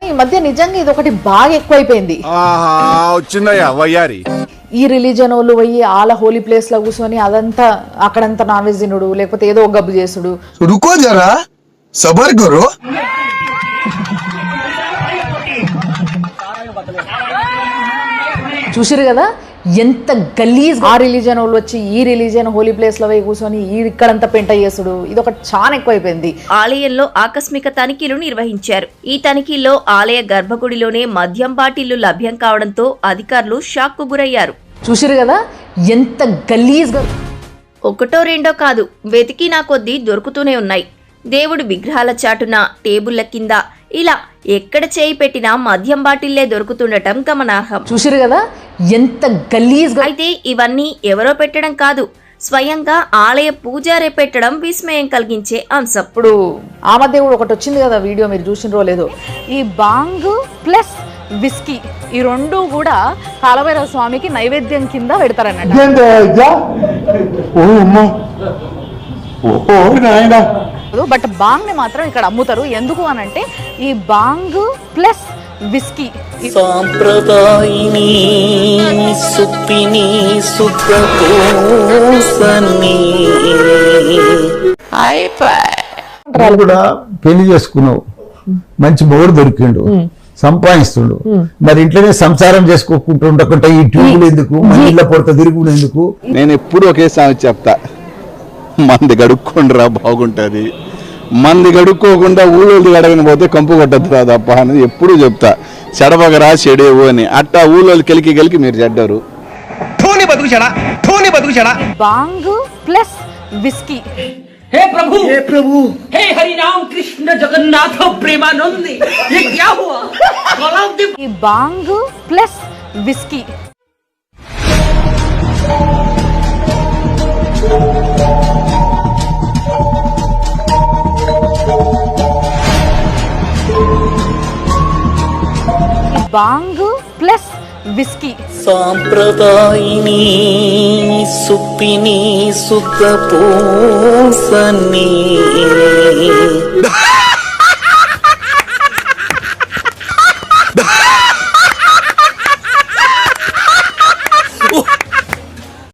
ఈ మధ్య నిజంగా ఇది ఒకటి బాగా ఎక్కువైపోయింది. వచ్చిందయ్యా వయ్యారి. ఈ రిలీజన్ వాళ్ళు పోయి ఆల హోలీ ప్లేస్ లో కూర్చొని అదంతా అక్కడంతా నాన్ వెజ్ తినుడు, లేకపోతే ఏదో ఒక గబ్బు చేసుడు. రుకో జరా సబర్ కరో. చూసిరు కదా ఎంత గలీజ్. ఆ రిలీజన్ వాళ్ళు వచ్చి ఈ రిలీజన్ హోలీ ప్లేస్ లో పోయి కూర్చొని ఇక్కడంతా పెంట చేసుడు, ఇది ఒకటి చాలా ఎక్కువైపోయింది. ఆలయంలో ఆకస్మిక తనిఖీలు నిర్వహించారు. ఈ తనిఖీల్లో ఆలయ గర్భగుడిలోనే మద్యం బాటిళ్లు లభ్యం కావడంతో అధికారులు షాక్ కు గురయ్యారు. చూసిరు కదా ఎంత గలీజ్. ఒకటో రెండో కాదు, వెతికినా కొద్దీ దొరుకుతూనే ఉన్నాయి. దేవుడి విగ్రహాల చాటున, టేబుళ్ల కింద, ఇలా ఎక్కడ చేయి పెట్టినా మద్యం బాటిల్లే దొరుకుతుండటం గమనార్హం. చూసిరు కదా ఎంత గలీజ్. అయితే ఇవన్నీ ఎవరో పెట్టడం కాదు, స్వయంగా ఆలయ పూజారే పెట్టడం విస్మయం కలిగించే అంశం. ఇప్పుడు ఆ మధ్య కూడా ఒకటి వచ్చింది కదా వీడియో, మీరు చూసినరో లేదో, ఈ బాంగ్ ప్లస్ విస్కీ ఈ రెండు కూడా కాలభైరవ స్వామికి నైవేద్యం కింద పెడతారన్నట్టు. బట్ బాంగ్ ని మాత్రం ఇక్కడ అమ్ముతారు. ఎందుకు అనంటే ఈ బాంగ్ ప్లస్ విస్కీ సాంప్రదాయిని సుప్పిని సుప్రకోసని కూడా పెళ్లి చేసుకున్నావు, మంచి మొగుడు దొరికిండు, సంపాదిస్తుండు, మరి ఇంట్లోనే సంసారం చేసుకోకుంటూ ఉండకుండా ఈ ట్యూబులు ఎందుకు, మన ఇళ్ళ పొడత తిరుగుడు ఎందుకు? నేను ఎప్పుడు ఒకే సామెత చెప్తా, మంది గడుక్కోండిరా బాగుంటది, మంది గడుక్కోకుండా ఊళ్ళోది గడగని పోతే కంపు కొట్టద్దురా తప్ప అనేది ఎప్పుడు చెప్తా. చెడబగరా చెడేవు అని. అట్టా ఊళ్ళోది కెలికి మీరు చెడ్డారు. బాంగ్ ప్లస్ విస్కీ. हे प्रभु हे हरि राम कृष्ण जगन्नाथ प्रेमानंद, ये क्या हुआ? ఈ బాంగ్ ప్లస్ విస్కీ బాంగ్ ప్లస్ విస్కీ. సాంప్రదాయిని సుప్పిని సుప్రకోసని